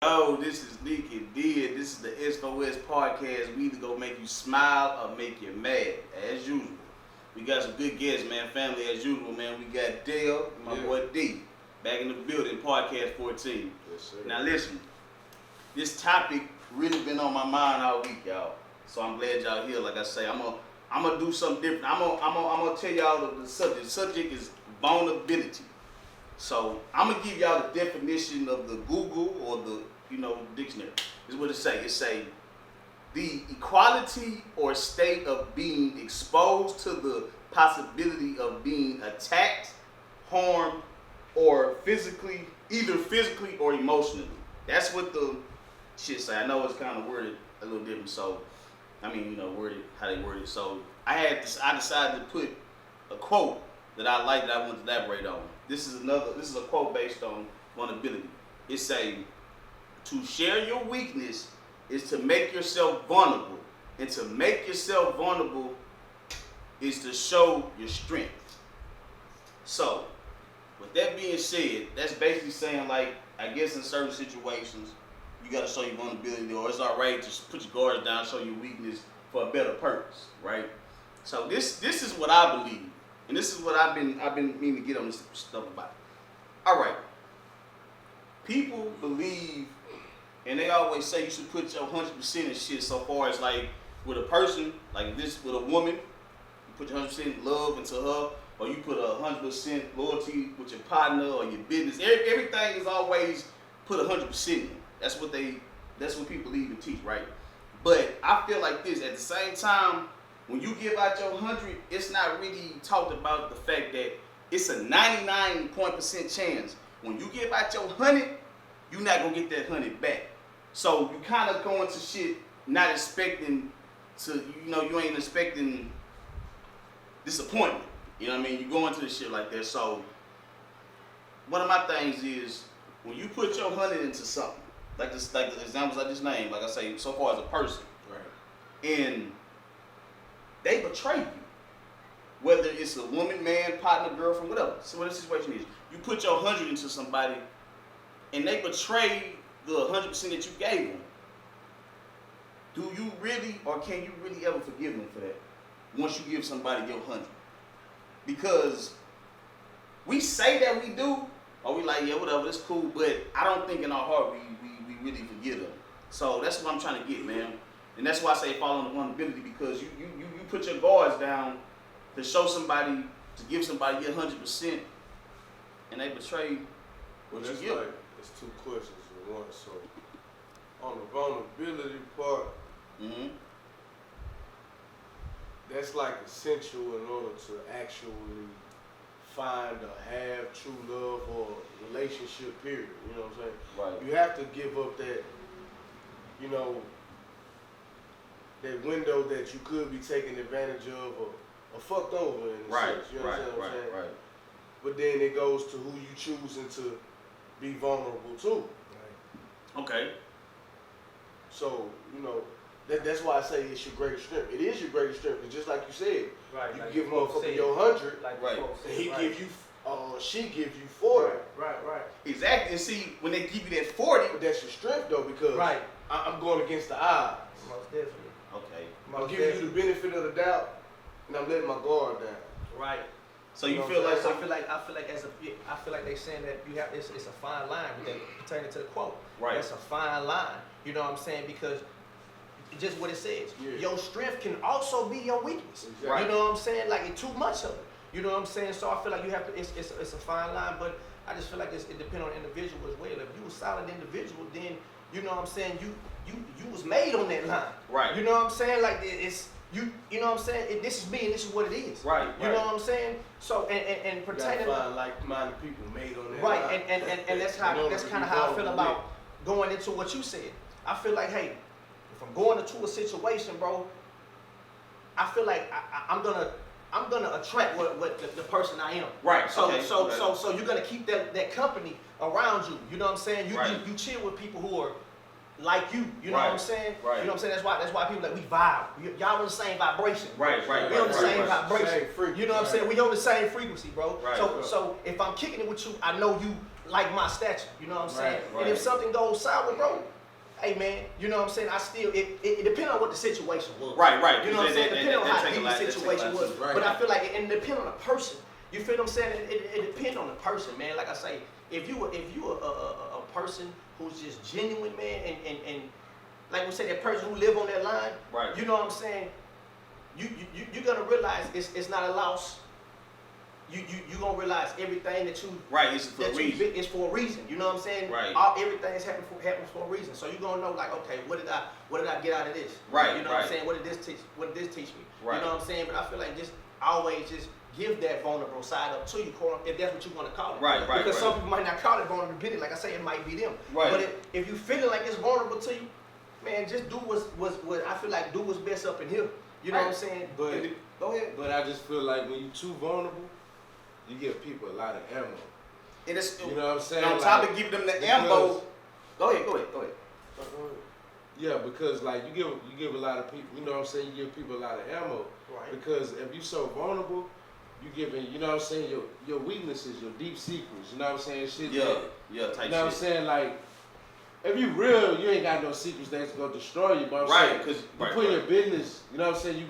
Yo, this is Nick and Did. This is the S4S Podcast. We either go make you smile or make you mad, as usual. We got some good guests, man. Family, as usual, man. We got Dale and my boy D back in the building, Podcast 14. Yes, sir. Now, listen, this topic really been on my mind all week, y'all. So I'm glad y'all here. Like I say, I'm gonna do something different. I'm gonna tell y'all the subject. The subject is vulnerability. So I'm gonna give y'all the definition of the Google or the dictionary. This is what it say. It say the equality or state of being exposed to the possibility of being attacked, harmed, or either physically or emotionally. That's what the shit say. I know it's kind of worded a little different. So worded how they worded. So I decided to put a quote that I like that I want to elaborate on. This is a quote based on vulnerability. It say, to share your weakness is to make yourself vulnerable. And to make yourself vulnerable is to show your strength. So, with that being said, that's basically saying, like, I guess in certain situations, you got to show your vulnerability, or it's all right to put your guards down, show your weakness for a better purpose, right? So this is what I believe. And this is what I've been meaning to get on this stuff about. All right. People believe, and they always say you should put your 100% in shit. So far as like with a person, like this with a woman, you put your 100% love into her, or you put 100% loyalty with your partner or your business. Everything is always put 100% in. That's what people believe and teach, right? But I feel like this at the same time. When you give out your 100, it's not really talked about the fact that it's a 99% chance. When you give out your 100, you're not going to get that 100 back. So you kind of go into shit not expecting to, you ain't expecting disappointment. You know what I mean? You go into the shit like that. So one of my things is when you put your 100 into something, like the examples I just named, like I say, so far as a person, right? And they betray you. Whether it's a woman, man, partner, girlfriend, whatever. So what the situation is, you put your 100 into somebody and they betray the 100% that you gave them. Do you really, or can you really ever forgive them for that once you give somebody your 100? Because we say that we do, or we like, yeah, whatever, that's cool, but I don't think in our heart we really forgive them. So that's what I'm trying to get, man. And that's why I say fall on the vulnerability, because you put your guards down to show somebody, to give somebody your 100%, and they betray what you give. It's two questions in one. So on the vulnerability part, that's like essential in order to actually find or have true love or relationship, period. You know what I'm saying? Right. You have to give up that, that window that you could be taken advantage of or fucked over in a sense. You understand what I'm saying? Right. But then it goes to who you choosing to be vulnerable to. Right. Okay. So, that's why I say it's your greatest strength. It is your greatest strength. It's just like you said. Right. You like give motherfucker your 100, like right. And he give you, she give you 40. Right. Exactly. And see, when they give you that 40, But that's your strength though, because I'm going against the odds. Most definitely. okay. I'm giving you the benefit of the doubt, and I'm letting my guard down. Right. So you feel like I feel like they saying that you have it's a fine line with that pertaining to the quote. Right. That's a fine line. You know what I'm saying? Because just what it says. Yeah. Your strength can also be your weakness. Right. You know what I'm saying? Like too much of it. You know what I'm saying? So I feel like you have to. It's a fine line, but I just feel like it depends on the individual as well. If you a solid individual, then you know what I'm saying. You was made on that line. Right. You know what I'm saying? Like it's. You know what I'm saying? This is me and this is what it is. Right. You know what I'm saying? So and pertaining. You gotta find like-minded people made on that. Right. line. And that's kind of how I feel about going into what you said. I feel like, hey, if I'm going into a situation, bro, I feel like I'm gonna attract what the person I am. Right. So okay. so you're gonna keep that company around you. You know what I'm saying? You chill with people who are like you know what I'm saying? Right. You know what I'm saying? That's why people like we vibe. Y'all on the same vibration. Right. We on the same vibration. Same frequency. You know what I'm saying? We on the same frequency, bro. Right. So if I'm kicking it with you, I know you like my stature. You know what I'm saying? Right. And if something goes sour, bro, hey man, you know what I'm saying? I still it depends on what the situation was. Right. You know what I'm saying? Depending on how deep the situation was. Right. But I feel like it depends on the person. You feel what I'm saying? It depends on the person, man. Like I say, if you a person who's just genuine, man, and like we said, that person who live on that line, Right. you know what I'm saying? You're gonna realize it's not a loss. You gonna realize everything that you Right, it's for a reason. It's for a reason. You know what I'm saying? Right. Everything is happens for a reason. So you're gonna know like, okay, what did I get out of this? Right, You know what I'm saying? What did this teach me? Right. You know what I'm saying? But I feel like just always just give that vulnerable side up to you, if that's what you want to call it. Right. Because some people might not call it vulnerability. Like I say, it might be them. Right. But if you feeling like it's vulnerable to you, man, just do what I feel like do what's best up in here. You know what I'm saying? But Go ahead. But I just feel like when you're too vulnerable, you give people a lot of ammo. And it's, You know what I'm saying? on top Like, of giving them the because- ammo. Go ahead. Yeah, because like you give a lot of people, you know what I'm saying, you give people a lot of ammo. Right. Because if you're so vulnerable, you giving, you know what I'm saying, your weaknesses, your deep secrets, you know what I'm saying, shit. Yeah, that- yeah, type you know what I'm shit. saying, like if you real, you ain't got no secrets that's gonna destroy you. But I'm Right, saying, because you put your business, you know what I'm saying,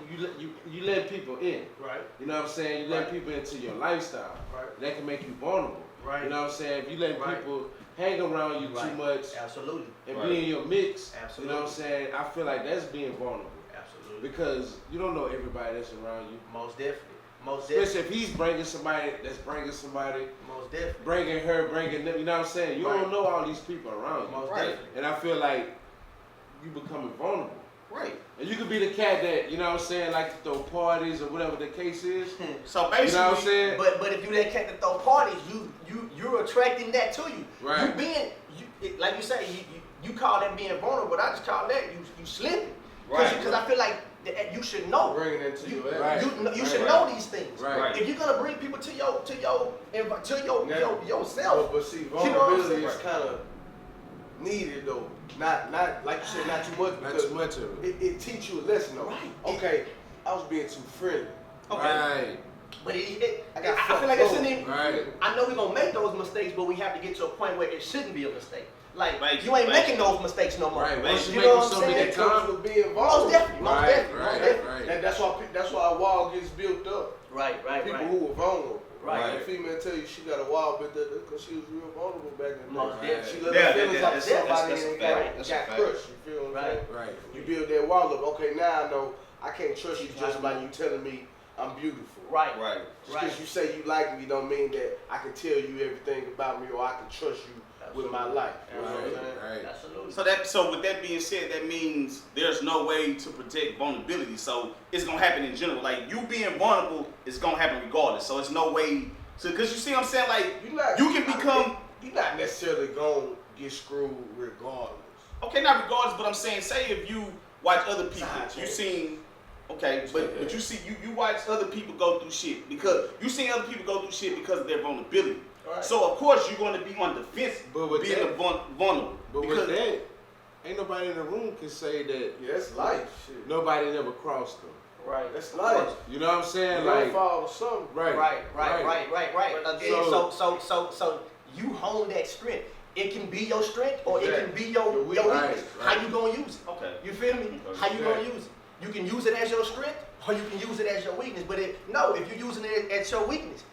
you let people in. Right. You know what I'm saying, you let Right. people into your lifestyle. Right. That can make you vulnerable. Right. You know what I'm saying, if you let Right. people hang around you too Right. much Absolutely. and Right. be in your mix, Absolutely. you know what I'm saying, I feel like that's being vulnerable. Absolutely. Because you don't know everybody that's around you. Most definitely. Especially if he's bringing somebody that's bringing somebody, Most definitely. bringing her, bringing them, you know what I'm saying? You Right. don't know all these people around you. Most Right. definitely. And I feel like you becoming vulnerable. Right. And you could be the cat that, you know what I'm saying, like to throw parties or whatever the case is. So You basically, know what I'm saying? But if you that cat that throw parties, you're attracting that to you. Right. You being like you say, you call that being vulnerable, but I just call that you slipping. Right. Because I feel like you should know. Bringing it to You, your you, ass. you should Right. know these things. Right. If you're gonna bring people to yourself, But see, You know what I'm vulnerability saying? is kind of needed though. Not like you said, not too much. Not because too much of it. It teach you a lesson though. Right. Okay, I was being too friendly. okay. Right. but I got feel like it fucked shouldn't even. Right. I know we're gonna make those mistakes, but we have to get to a point where it shouldn't be a mistake. Like Right. you ain't Right. making those mistakes no more. Right. Once you You make know them what so I'm many saying? times. Comes With being Most vulnerable. definitely. Most Right, definitely. right, Most definitely. right. That's why a wall gets built up. Right. People who were vulnerable. Right. Like a female tell you she got a wall built up because she was real vulnerable back in the Most day. definitely. She let Yeah, her feelings up to that's somebody a and fact. got That's a fact. crushed. You feel what I'm Right. saying? Right. You build that wall up. Okay, now I know I can't trust you just by you telling me I'm beautiful. Right. Right. Just because you say you like me don't mean that I can tell you everything about me or I can trust you with my life. You know what I'm saying? Right. Absolutely. So with that being said, that means there's no way to protect vulnerability. So it's gonna happen in general. Like you being vulnerable is gonna happen regardless. So it's no way to, cause you see what I'm saying? Like you can become You're not necessarily gonna get screwed regardless. okay, not regardless, but I'm saying, say if you watch other people, Side you check. seen okay, but you see you watch other people go through shit because you seen other people go through shit because of their vulnerability. Right. So of course you're gonna be on defense But with being that- vulnerable. But because with that, ain't nobody in the room can say that Yeah, that's life. Shit. Nobody never crossed them. Right. That's life. You know what I'm saying? You Like, fall to something. Right. Again, So- so you hone that strength. It can be your strength or it can be your Your weakness. weakness. Right. How you gonna use it? okay. You feel me? How you gonna use it? You can use it as your strength or you can use it as your weakness. But if you're using it as your weakness,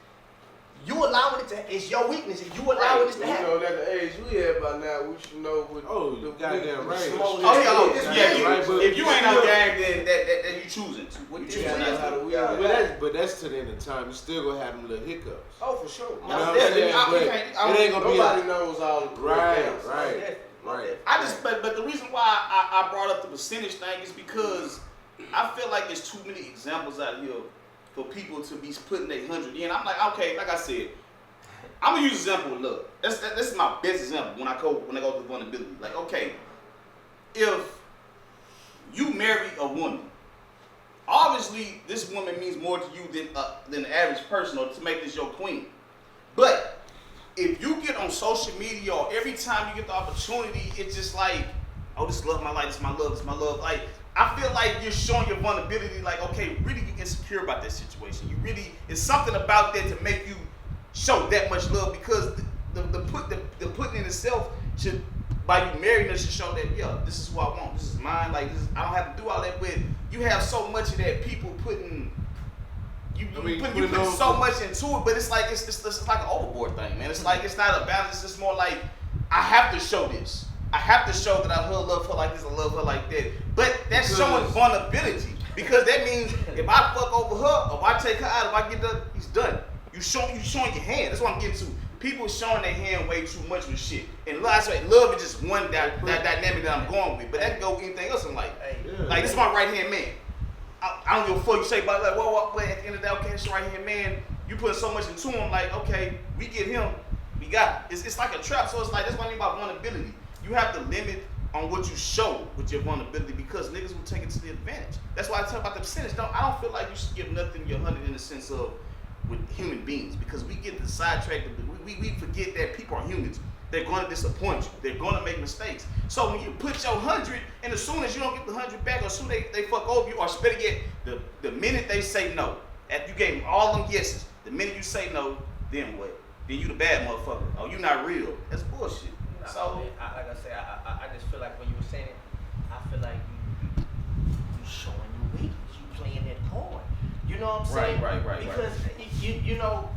you allowing it to, it's your weakness. If you allowing this to You happen. know, at the age we have by now, we should know what. Oh, you goddamn right. smoke Oh is. yeah, That's yeah. right, but- If you ain't on game, then that you choosing to. What you You choosing gotta know not how to. to wield But it. that's to the end of time. You still gonna have them little hiccups. Oh, for sure. You know what I'm Most saying? definitely. But it ain't gonna be Nobody knows all the Right, accounts. right. Right. I just, but the reason why I brought up the percentage thing is because I feel like there's too many examples out here for people to be putting 800 in. I'm like, okay, like I said, I'm gonna use an example with love. This is my best example when I go through vulnerability. Like, okay, if you marry a woman, obviously this woman means more to you than the average person, or to make this your queen. But if you get on social media or every time you get the opportunity, it's just like, oh, this is love, my life, this is my love, this is my love. Like, I feel like you're showing your vulnerability, like, okay, really you insecure about that situation. You really, it's something about that to make you show that much love, because the putting in itself should, by you marrying her, should show that, yeah, this is who I want, this is mine, like, I don't have to do all that, but you have so much of that people putting, you put so much into it, but it's like, it's like an overboard thing, man. It's like, it's not a balance, it's more like, I have to show this. I have to show that I love her like this, I love her like that. But that's showing vulnerability. Because that means if I fuck over her, or if I take her out, if I get done, he's done. You showing your hand. That's what I'm getting to. People showing their hand way too much with shit. And love is just one dynamic that I'm going with. But that can go with anything else in life. Like, this is my right hand man. I don't give a fuck you say about like, well, but at the end of the day, okay, it's your right hand man. You put so much into him, like, okay, we get him, we got it. It's like a trap. So it's like, that's what I mean about vulnerability. You have to limit on what you show with your vulnerability because niggas will take it to the advantage. That's why I talk about the percentage. I don't feel like you should give nothing your 100 in the sense of with human beings because we get the sidetracked. We forget that people are humans. They're going to disappoint you. They're going to make mistakes. So when you put your 100 and as soon as you don't get the 100 back or as soon as they fuck over you or better yet, the minute they say no, after you gave them all them yeses, the minute you say no, then what? Then you the bad motherfucker. Oh, you not real. That's bullshit. So, like I said, I just feel like when you were saying it, I feel like you showing your weakness, you playing that card. You know what I'm saying? Right. Because you know,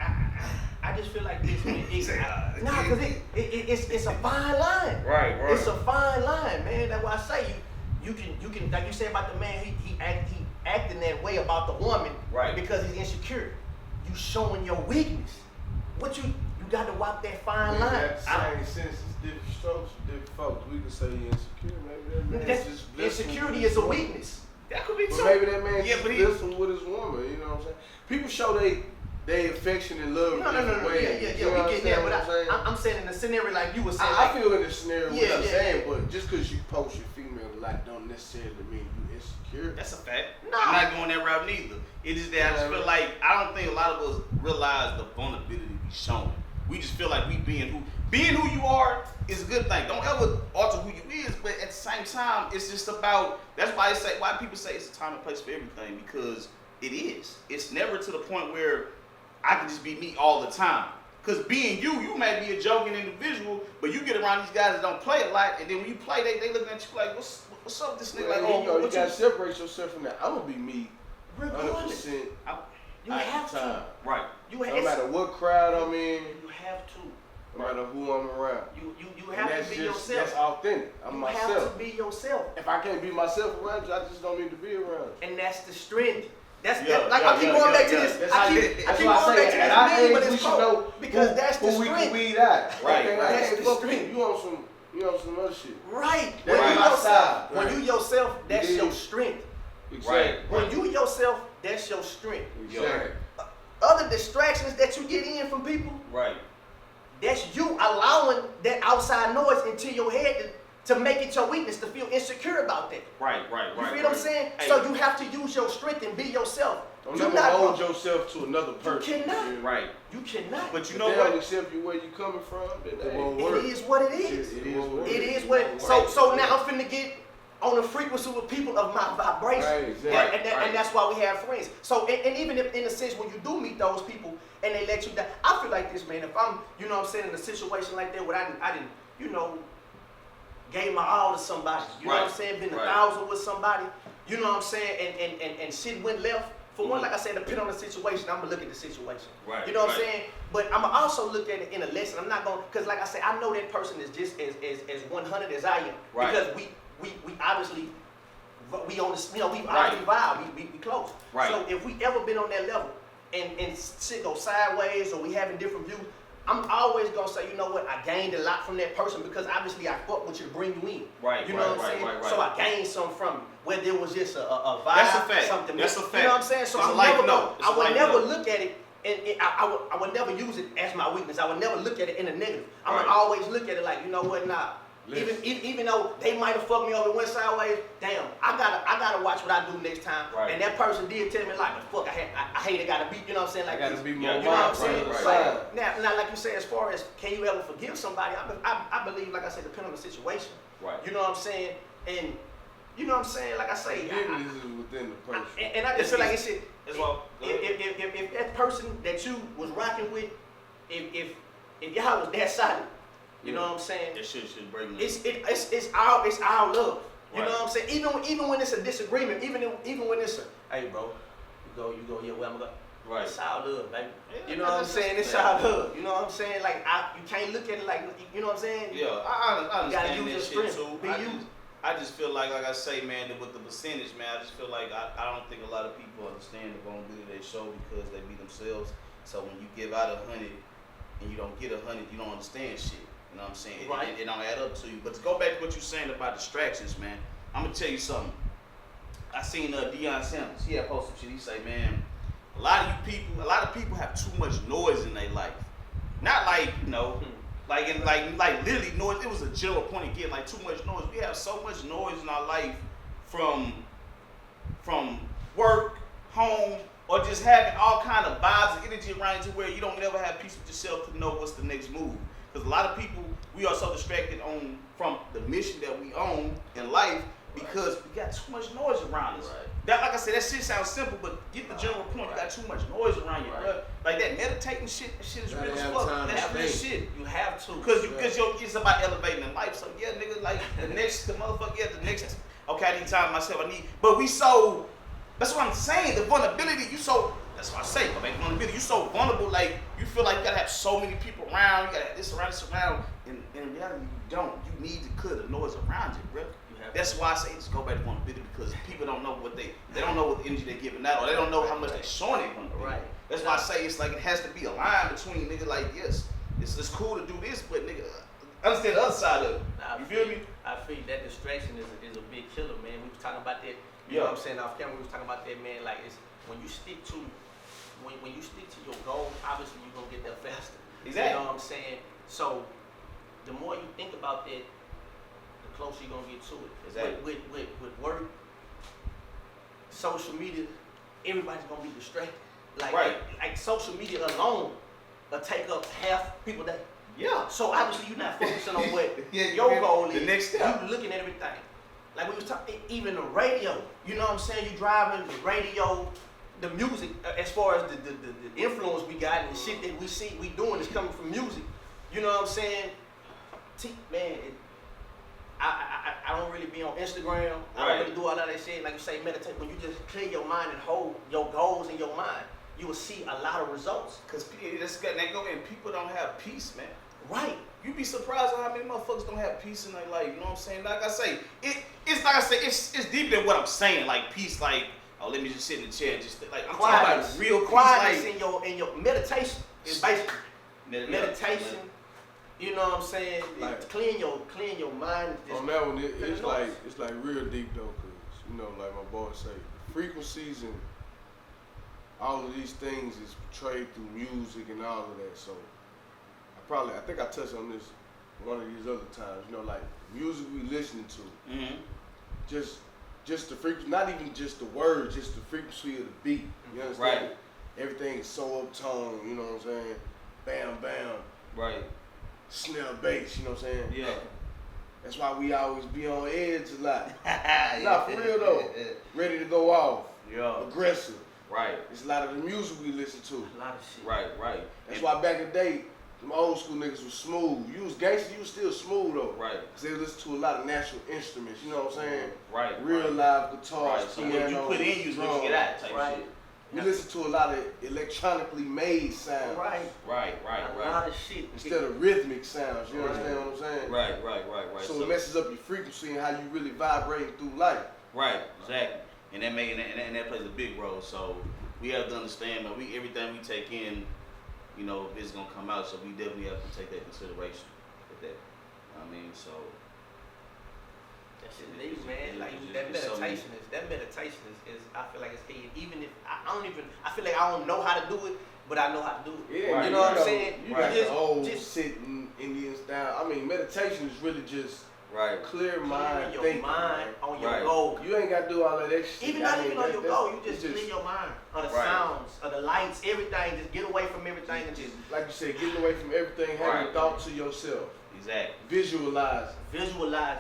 I just feel like this, man. Because it's a fine line. Right. It's a fine line, man. That's why I say you can like you said about the man, he acting that way about the woman, right? Because he's insecure. You showing your weakness. What you got to walk that fine line. That same sense is different strokes for different folks. We can say you're insecure. Maybe that man's just insecurity is a weakness. That could be but too. Maybe that man's just blissful with his woman. You know what I'm saying? People show they affection and love. No. Yeah. We get there, but I'm saying in a scenario like you were saying. I feel in the scenario what I'm saying, yeah. but just because you post your female a lot don't necessarily mean you insecure. That's a fact. No. I'm not going that route neither. It is that I just feel like I don't think a lot of us realize the vulnerability we showing. We just feel like we being who you are is a good thing. Don't ever alter who you is, but at the same time, it's just about. That's why people say it's a time and place for everything because it is. It's never to the point where I can just be me all the time. Because being you may be a joking individual, but you get around these guys that don't play a lot, and then when you play, they looking at you like, what's up with this nigga? Well, you gotta separate yourself from that. I'm gonna be me, 100%. You have to. Right. No matter what crowd I'm in. You have to. No matter who I'm around. You have to be yourself. That's authentic. I'm myself. You have to be yourself. If I can't be myself around you, I just don't need to be around you. And that's the strength. I keep going back to this. I keep going back to this, but it's cold because that's the strength. Who we can weed out. Right. That's the strength. You on some other shit. Right. When you yourself, that's your strength. Exactly. When you yourself, that's your strength. Exactly. Other distractions that you get in from people, right? That's you allowing that outside noise into your head to make it your weakness, to feel insecure about that. Right. You feel what I'm saying? Hey. So you have to use your strength and be yourself. Don't never hold yourself to another person. You cannot. Right. You cannot. But you if know they what? don't accept you where you coming from, then it won't work. It is what it is. It is what it is. So now I'm finna get on a frequency with people of my vibration. Right, exactly. And that's why we have friends. So, and even if in a sense when you do meet those people and they let you down, I feel like this, man, if I'm, you know what I'm saying, in a situation like that where I didn't, you know, gave my all to somebody, you know what I'm saying, been 1,000 with somebody, you know what I'm saying, and shit went left. For one, like I said, depending on the situation, I'm gonna look at the situation. Right. You know what I'm saying? But I'm gonna also look at it in a lesson. I'm not gonna, cause like I said, I know that person is just as 100 as I am. Right. Because we obviously, we on this, you know, we obviously vibe, we close. Right. So if we ever been on that level and shit go sideways or we having different views, I'm always gonna say, you know what, I gained a lot from that person because obviously I fuck with you to bring you in. Right. You know what I'm saying? Right. So I gained something from you. Whether it was just a vibe, that's a fact. something. That's a fact. You know what I'm saying? So I would never look at it and I would never use it as my weakness. I would never look at it in a negative. I'm gonna always look at it like, you know what, nah. Even though they might have fucked me over and went sideways, damn, I gotta watch what I do next time. Right. And that person did tell me like, fuck, I hate it, gotta be, you know what I'm saying? Like, I gotta be more you know what I'm saying? right. Now, like you say, as far as can you ever forgive somebody, I believe, like I said, depending on the situation. Right. You know what I'm saying? And you know what I'm saying? Like I say, forgiveness is within the person. And I just feel like it's shit. As well. If that person that you was rocking with, if if y'all was that solid, you know what I'm saying? That shit should bring them. It's our love. You Right. know what I'm saying? Even when it's a disagreement, even when it's a, hey bro, you go, yeah, where I'm going. Right. It's our love, baby. Yeah, You know what I'm saying? It's our love. You know what I'm saying? Like you can't look at it like, you know what I'm saying? Yeah, I You gotta understand use that your shit strength. too. Be you. I just feel like I say, man, that with the percentage, man, I just feel like I don't think a lot of people understand the vulnerability they show because they be themselves. So when you give out 100 and you don't get 100, you don't understand shit. You know what I'm saying? Right. It don't add up to you. But to go back to what you're saying about distractions, man, I'm gonna tell you something. I seen Deion Sanders. He had posted shit. He say, man, a lot of people have too much noise in their life. Not like, you know, like literally noise. It was a general point again, like too much noise. We have so much noise in our life from work, home, or just having all kind of vibes and energy around you to where you don't never have peace with yourself to know what's the next move. Because a lot of people, we are so distracted from the mission that we own in life because we got too much noise around us. Right. That, like I said, that shit sounds simple, but get the general point. You got too much noise around you, bro. Like that meditating shit, that shit is real as fuck. That's real shit. You have to. Because it's about elevating in life. So yeah, nigga, like the next, okay, I need time myself. But we so, that's what I'm saying. The vulnerability, that's what I say, man. Vulnerability, you so vulnerable, like you feel like you gotta have so many people around, you gotta have this around. And in reality, you don't. You need to clear the noise around you, bro. That's why I say just go back to vulnerability because people don't know what they don't know what energy they're giving out, or they don't know how much they're showing it. Right. That's why I say it's like it has to be a line between nigga like yes, it's cool to do this, but nigga understand the other side of it. You feel me? I feel that distraction is a big killer, man. We was talking about that. You know what I'm saying off camera. We was talking about that, man. Like it's when you stick to your goal, obviously you're gonna get there faster. Exactly. You know what I'm saying? So the more you think about that, the closer you're gonna get to it. Exactly. With work, social media, everybody's gonna be distracted. Like social media alone will take up half people day. Yeah. So obviously you're not focusing on what Yeah, your goal is. the next step. You looking at everything. Like we was talking, even the radio. You know what I'm saying? You driving the radio, the music. As far as the influence we got and the shit that we see we doing is coming from music. You know what I'm saying? Man, I don't really be on Instagram. I don't really do all of that shit. Like you say, meditate. When you just clear your mind and hold your goals in your mind, you will see a lot of results. Cause people don't have peace, man. Right. You be surprised at how many motherfuckers don't have peace in their life. You know what I'm saying? Like I say, it's deeper than what I'm saying. Like peace, like let me just sit in the chair and just like I'm talking about real peace. Quietness Like, in your meditation is basically meditation. You know what I'm saying? Like, clean your mind. On that one, it's like real deep though, cause you know, like my boss say, frequencies and all of these things is portrayed through music and all of that. So I think I touched on this one of these other times. You know, like music we listening to, just the frequency, not even just the words, just the frequency of the beat. You understand? Right. Everything is so up-toned. You know what I'm saying? Bam, bam. right. Snare bass, you know what I'm saying? Yeah. That's why we always be on edge a lot. Nah, for real though. Ready to go off. Yeah. Aggressive. Right. It's a lot of the music we listen to. A lot of shit. Right. That's why back in the day, them old school niggas was smooth. You was gangster, you was still smooth though. Right. Cause they listen to a lot of natural instruments, you know what I'm saying? Right. Real live guitars, Right. So piano, what you put in, you what you get out type Right. shit. We listen to a lot of electronically made sounds. Right. Right. A lot of shit. Instead of rhythmic sounds, you understand what I'm saying? Right. So it messes up your frequency and how you really vibrating through life. Right, exactly. And that plays a big role. So we have to understand that everything we take in, you know, is gonna come out. So we definitely have to take that consideration with that. I mean, so That shit deep, man. Like it's so that meditation is I feel like it's key. Even if I feel like I don't know how to do it, but I know how to do it. Yeah, you know what I'm saying? You Right. got the old sitting Indian style. I mean, meditation is really just clear mind, Clearing your thinking. mind on your Right. goal. You ain't got to do all of that shit. Even not even on your goal, you just clear your mind of the sounds, of the lights, everything. Just get away from everything and just like you said, getting away from everything, having Right. thought to yourself, exactly. visualize. visualize.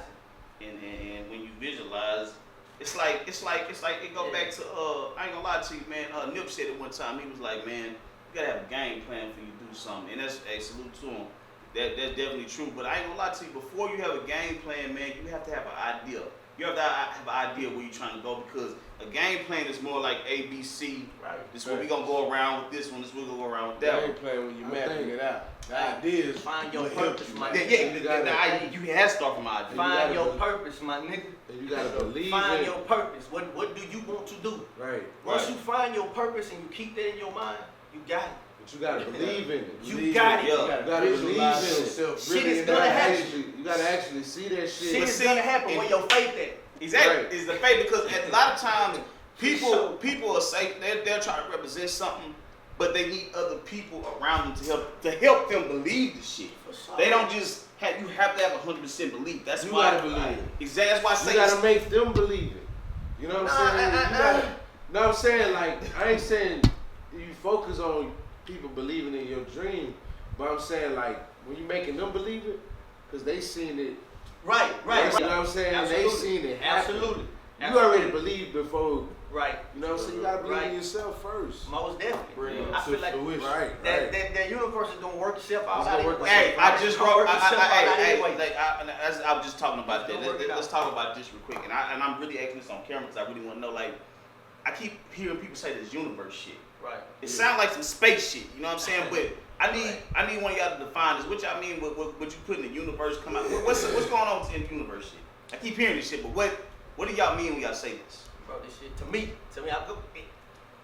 And when you visualize, it go back to I ain't gonna lie to you, man. Nip said it one time. He was like, man, you gotta have a game plan for you to do something, and that's a salute to them. That's definitely true. But I ain't gonna lie to you. Before you have a game plan, man, you have to have an idea. You have to have an idea where you're trying to go, because a game plan is more like A, B, C. Right. This is where we gonna go around with this one. This is where we gonna go around with that Game one. plan when you mapping it out. The idea is Find your what help purpose, you. my Yeah, nigga. you have to start from idea. Find your purpose, my nigga. And you gotta believe Find it. your purpose. What do you want to do? Right. Once you find your purpose and you keep that in your mind, you got it. But you gotta believe in it. You got it. Yeah. You gotta believe in it. Shit is gonna happen. You gotta actually see that shit. Shit is gonna happen where your faith at. Exactly. Right. It's the faith, because a lot of times people will say they're trying to represent something, but they need other people around them to help them believe the shit. They don't just have, you have to have 100% belief. That's You why. gotta believe it. Exactly. That's why I say You gotta make them believe it. You know what I'm saying? You gotta, you know what I'm saying? Like, I ain't saying you focus on people believing in your dream, but I'm saying, like, when you making them believe it, because they seen it. Right. You know what I'm saying? Absolutely. They seen it happen. Absolutely. You already believed before. Right. You know what I'm saying? You gotta believe Right. in yourself first. Most definitely. Bring it I to feel like fruition. Right. that universe is gonna work itself out. It's gonna work anyway. Hey, I just wrote. Anyway. I was just talking about that. Let's work it Let's out. talk about this real quick, and I'm really asking this on camera because I really want to know. Like, I keep hearing people say this universe shit. Right. It sounds like some space shit. You know what I'm saying? But I need one of y'all to define this. What y'all mean? What you put in the universe? Come out. What's going on in the universe shit? I keep hearing this shit, but what do y'all mean when y'all say this? Bro, this shit to me, I go.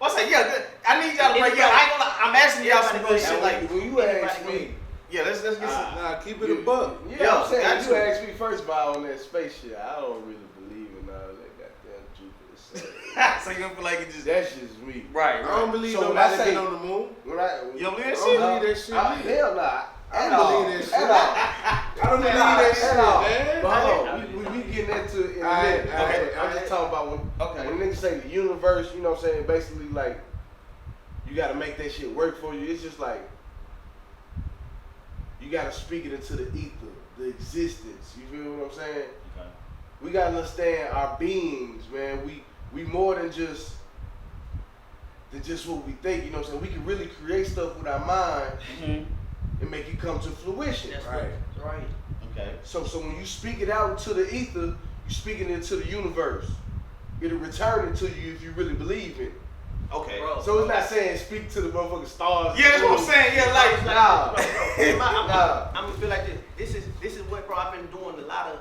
Well, I say, yeah, I need y'all to break. Yeah, I ain't gonna lie. I'm asking y'all some real shit. Like, when you ask me, yeah, let's get some. Nah, keep it a buck. yeah, I'm saying, got you you. asked me first about on that space shit. I don't really believe in all that goddamn Jupiter stuff. So you don't feel like it just That's just me. right? I don't believe So when nobody I say- been on the moon. When I, You don't believe that I shit? don't believe that shit. hell nah. I At don't all. believe that shit. At all. I don't believe that shit, At all. man. But hold on, we getting into it in a minute. okay, I'm just talking about when niggas say the universe, you know what I'm saying? Basically, like, you gotta make that shit work for you. It's just like, you gotta speak it into the ether, the existence. You feel what I'm saying? Okay. We gotta understand our beings, man. We more than just what we think, you know what I'm saying? We can really create stuff with our mind and make it come to fruition. That's Right. Right. Okay. So when you speak it out into the ether, you're speaking it to the universe. It'll return it to you if you really believe it. Okay. Bro. So it's not saying speak to the motherfucking stars. Yeah, that's what I'm saying. Yeah, like Nah. I'm gonna feel like this. This is what, bro. I've been doing a lot of.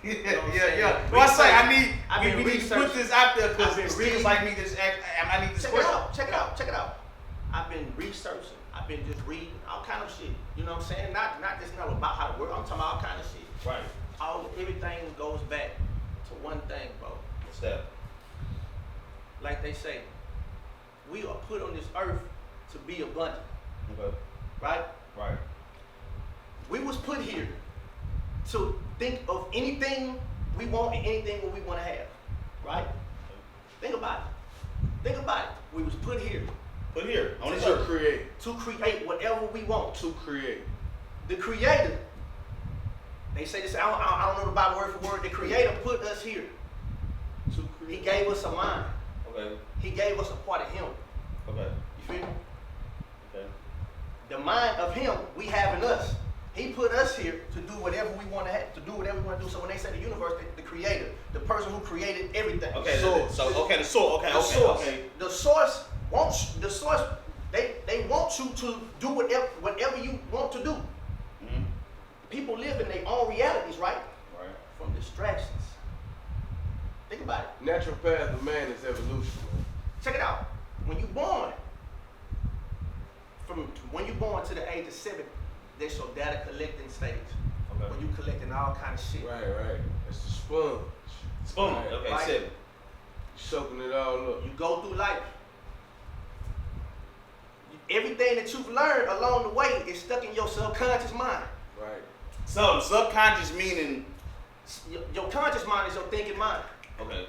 yeah. Well, I say I've been we need to put researching. this out there because I've been it's reading. things like me this I need this Check it question. out. Check it out. I've been researching. I've been just reading all kind of shit. You know what I'm saying? Not just about how to work. I'm talking about all kind of shit. Right. Everything goes back to one thing, bro. What's that? Like they say, we are put on this earth to be abundant, Okay. right? Right. We was put here to think of anything we want and anything what we want to have, right? Think about it. We was put here Put here on this To earth. create. to create whatever we want. To create. The Creator, they say this. I don't know the Bible word for word. The Creator put us here. To He create. gave us a mind. Okay. He gave us a part of Him. Okay. You feel me? Okay. The mind of Him we have in us. He put us here to do whatever we want to have, to do whatever we want to do. So when they say the universe, the Creator, the person who created everything. Okay. Source. So okay, the source. Okay. The Okay. source. Okay. The source wants the source. They want you to do whatever you want to do. Mm-hmm. People live in their own realities, right? Right. From distractions. Think about it. Natural path of man is evolution, man. Check it out. When you're born, to the age of 7, that's your data collecting stage. Okay. When you collecting all kind of shit. Right. It's the sponge. Spoon. Right. Okay. Right. 7. Soaking it all up. You go through life. Everything that you've learned along the way is stuck in your subconscious mind. Right. So subconscious meaning. Your conscious mind is your thinking mind. Okay.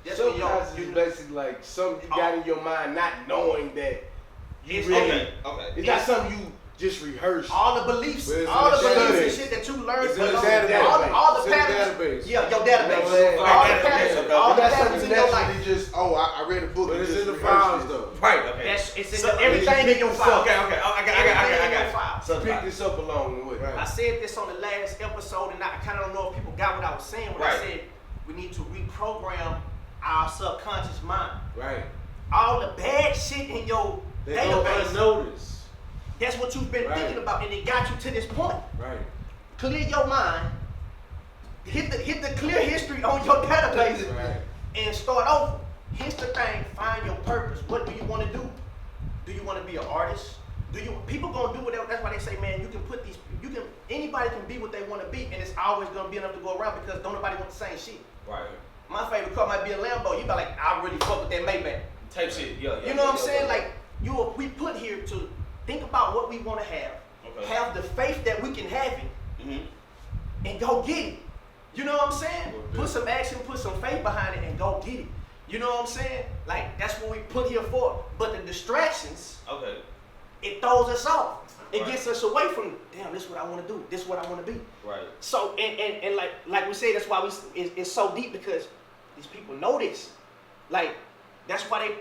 That's when Subconscious is basically like something you got in your mind not knowing that you It's really. Okay. It's not something just rehearse. All the beliefs, But it's all the in the beliefs and database. shit that you learned. It's in the all database. all the It's in the patterns. database. Yeah, your database. You know what I'm All the saying? patterns. Okay, All the That's patterns something in your naturally life. just, I read a book. But and it's just in the rehearsed files this. though. Right. Okay. It's in So, everything in your file. Okay. I got it. file. So, Pick this up along the way. Right. I said this on the last episode, and I kind of don't know if people got what I was saying when I Right. said we need to reprogram our subconscious mind. Right. All the bad shit in your They go database, unnoticed. that's what you've been Right. thinking about, and it got you to this point. Right. Clear your mind, hit the clear history on your database, Right. and start over. Here's the thing: find your purpose. What do you want to do? Do you want to be an artist? People gonna do whatever? That's why they say, man, anybody can be what they want to be, and it's always gonna be enough to go around because don't nobody want the same shit. Right. My favorite car might be a Lambo. You be like, I really fuck with that Maybach. Type shit. Yeah. You know what I'm saying? Like we put here to think about what we want to have, Okay. have the faith that we can have it, Mhm. and go get it. You know what I'm saying? Okay. Put some action, put some faith behind it, and go get it. You know what I'm saying? Like that's what we put here for. But the distractions, Okay. it throws us off. It Right. gets us away from, damn, this is what I want to do. This is what I want to be. Right. So and like we say, that's why it's so deep because these people know this. Like that's why they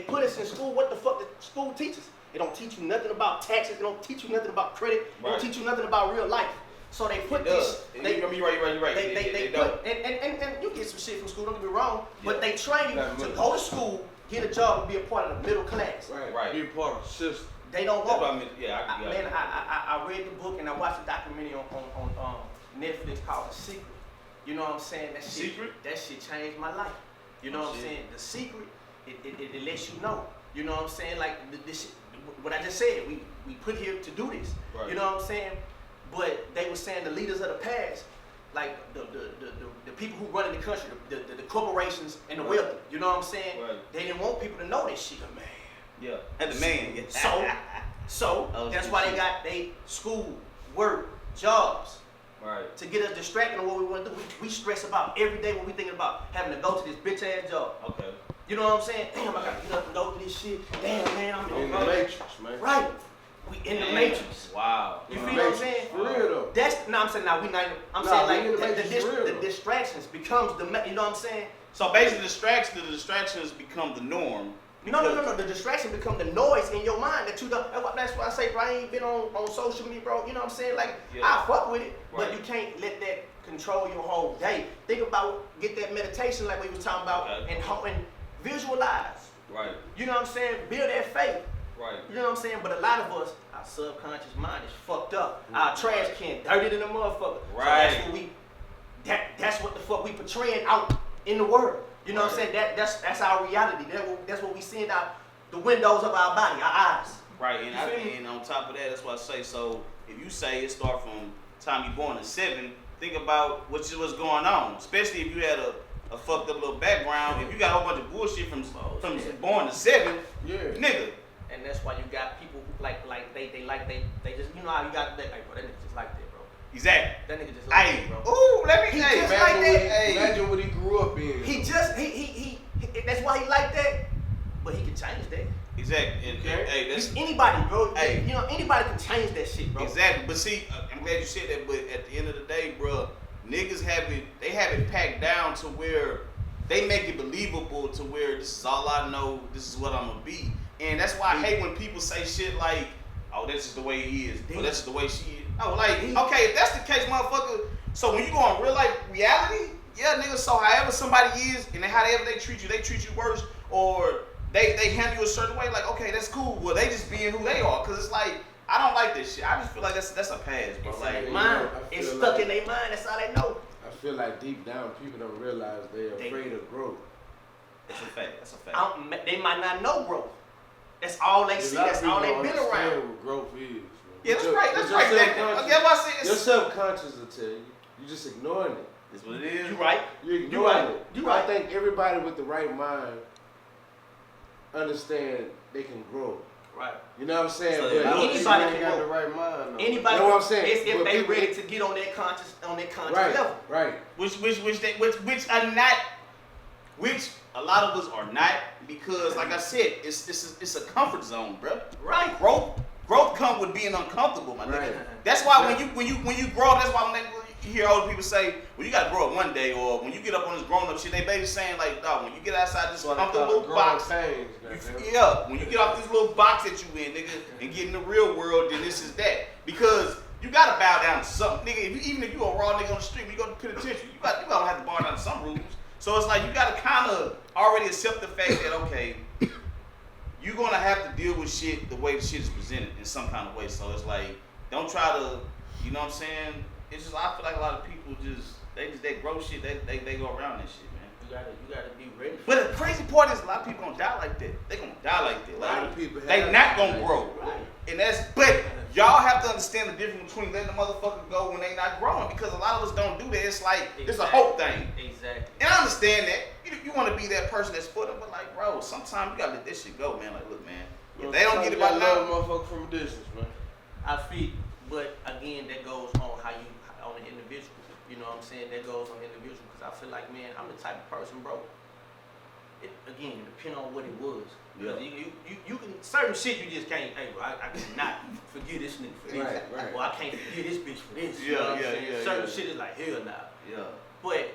put us in school. What the fuck the school teaches? They don't teach you nothing about taxes. They don't teach you nothing about credit. They Right. don't teach you nothing about real life. So they put It does. this. They You're right. they don't. put and you get some shit from school. Don't get me wrong, but Yeah. they train you Not to really. go to school, get a job, and be a part of the middle class. Right. Be a part of the system. They don't That's want. what I mean. Yeah. Man, I read the book and I watched a documentary on Netflix called The Secret. You know what I'm saying? That shit, Secret? That shit changed my life. You know what I'm Shit. saying? The Secret, it lets you know. You know what I'm saying? Like this shit, what I just said, we put here to do this. Right. You know what I'm saying? But they were saying the leaders of the past, like the people who run in the country, the corporations and the Right. wealthy. You know what I'm saying? Right. They didn't want people to know this shit. Man. Yeah. And the man. Yeah. So Oh, that's shit. why they got they school, work, jobs Right. to get us distracted on what we want to do. We stress about every day when we thinking about having to go to this bitch ass job. Okay. You know what I'm saying? Damn, I gotta get up and go to this shit. Damn, man, I'm In the right. matrix, man. Right. We in the Damn. matrix. Wow. You In feel the what I'm matrix. saying? For real though. That's I'm saying now we not. I'm Nah, saying we in the like matrix for real, the though. distractions becomes the you know what I'm saying? So basically, the distractions become the norm. No. The distraction become the noise in your mind that you don't. That's why I say, bro, I ain't been on social media, bro. You know what I'm saying? Like Yeah. I fuck with it, but Right. you can't let that control your whole day. Think about get that meditation like we was talking about, Okay. and visualize. Right. You know what I'm saying? Build that faith. Right. You know what I'm saying? But a lot of us, our subconscious mind is fucked up. Mm, Our trash right. can dirty than a motherfucker. Right. So that's what the fuck we portraying out in the world. You know what I'm Right. saying? That's our reality. That's what we seeing out the windows of our body, our eyes. Right. And, You feel me? and on top of that, that's why I say. So if you say it start from time you born to 7, think about what's going on. Especially if you had a fucked up little background. If you got a whole bunch of bullshit from yeah. born to 7, Yeah. nigga. And that's why you got people who they just you know how you got that like bro, that nigga just like that, bro. Exactly. That nigga just like Hey, that, bro. ooh, let me. He Hey, just man, like that. Hey. Imagine what he grew up in. He that's why he like that, but he can change that. Exactly. And, Okay. hey, that's Anybody, bro. Hey. You know, anybody can change that shit, bro. exactly. But see, I'm glad you said that. But at the end of the day, bro, niggas have it packed down to where they make it believable to where this is all I know. This is what I'm gonna be. And that's why I hate when people say shit like, "Oh, this is the way he is. Or this is the way she is." Oh, like, okay, if that's the case, motherfucker. So when you go on real life reality, yeah, nigga. So however somebody is and however they treat you worse, or they handle you a certain way. Like, okay, that's cool. Well, they just being who they are. Cause it's like I don't like this shit. I just feel like that's a pass, bro. It's Like, in their you mind. know, I It's feel stuck like- in their mind. That's all they know. I feel like deep down people don't realize they're afraid of growth. that's a fact. That's a fact. They might not know growth. That's all they see. That's all they been around. What growth is. Man. Yeah, that's Your- right. That's your right. subconscious- That's why I say Your it's. subconscious will tell you. You just ignoring it. That's what it is. You right. You're You ignoring right. it. You I right. think everybody with the right mind understand they can grow. Right. You know what I'm saying? So But anybody people can ain't got grow. the right mind. though. Anybody. That's what I'm saying. It's if But they people- ready to get on that conscious Right, level. right. Which are not, which a lot of us are not, because like I said, it's a comfort zone, bro. Right. Growth Growth comes with being uncomfortable, my nigga. Right. That's why when you grow up, that's why when you hear older people say, well, you gotta grow up one day, or when you get up on this grown up shit, they basically saying like, dog, when you get outside this comfortable box, when you get off this little box that you in, nigga, and get in the real world, then this is that. Because you gotta bow down to something, nigga. Even if you a raw nigga on the street, when you go to penitentiary, you gonna have to bow down to some rules. So it's like you gotta kind of already accept the fact that okay, you're gonna have to deal with shit the way the shit is presented in some kind of way. So it's like, don't try to, you know what I'm saying? It's just, I feel like a lot of people they grow shit, they go around that shit, man. You gotta be ready. But the crazy part is a lot of people gonna die like that. They gonna die like that. A lot of people they not gonna grow. Right. And but y'all have to understand the difference between letting the motherfucker go when they not growing, because a lot of us don't do that. It's like, it's a hope thing. Exactly. And I understand that. You want to be that person that's for them, but like, bro, sometimes you gotta let this shit go, man. Like, look, man, if they don't get it right now, motherfucker from a distance, man. I feel, but again, that goes on how you, on the individual. You know what I'm saying? That goes on the individual, because I feel like, man, I'm the type of person, bro. Again, it depends on what it was. Yeah. You can, certain shit you just can't, hey, bro, I cannot forgive this nigga for this. Right. Or I can't forgive this bitch for this. Yeah, You know what I'm yeah, saying? yeah, Certain yeah. shit is like, hell nah. yeah, But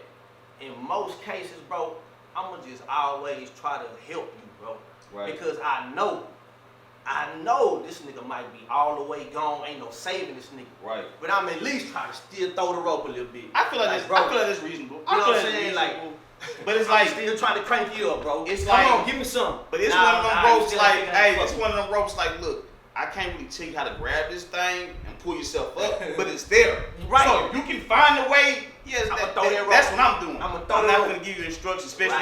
in most cases, bro, I'ma just always try to help you, bro. right. Because I know this nigga might be all the way gone, ain't no saving this nigga. Right. But I'm at least trying to still throw the rope a little bit. I feel like, that's reasonable. You know what I'm saying? Like, but it's I'm like, still trying to crank you up, bro. It's Come like, on, give me some. but it's one of them ropes like, hey, it's one of them ropes like, look, I can't really tell you how to grab this thing and pull yourself up, but it's there. Right. So you can find a way. Yes, I'ma throw that rope. that's what I'm doing. I'ma throw I'm that not rope. gonna give you instructions, especially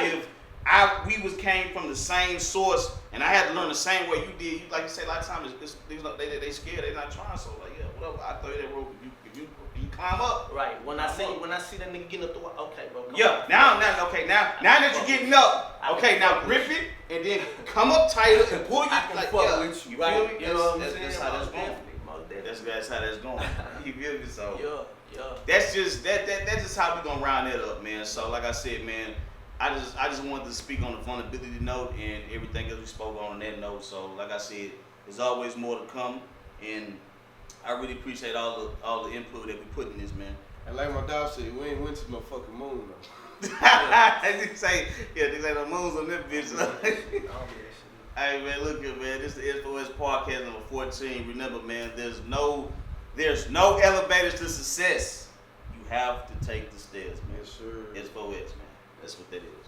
Right. if we came from the same source and I had to learn the same way you did. You, like you said, a lot of times they scared, they not trying. So like, yeah, whatever. I throw you that rope. If you climb up. Right. When I see that nigga getting up the wall, okay, bro. Yeah. Now that you're getting up, okay, now grip it and then come up tighter and pull you. I can like, fuck yeah, with you, you right? feel me? You know what I'm That's saying? how that's going. Most definitely. That's how that's going. You feel me? So Yeah. that's just that's just how we gonna round that up, man. So like I said, man, I just wanted to speak on the vulnerability note and everything else we spoke on that note. So like I said, there's always more to come, and I really appreciate all the input that we put in this, man. And like my dog said, we ain't went to no fucking moon though. They say the moon's on this bitch. Hey man, look here, man. This is the S4S Podcast number 14. Remember, man, there's no elevators to success. You have to take the stairs, man. Yes, sir. S4S, man. That's what that is.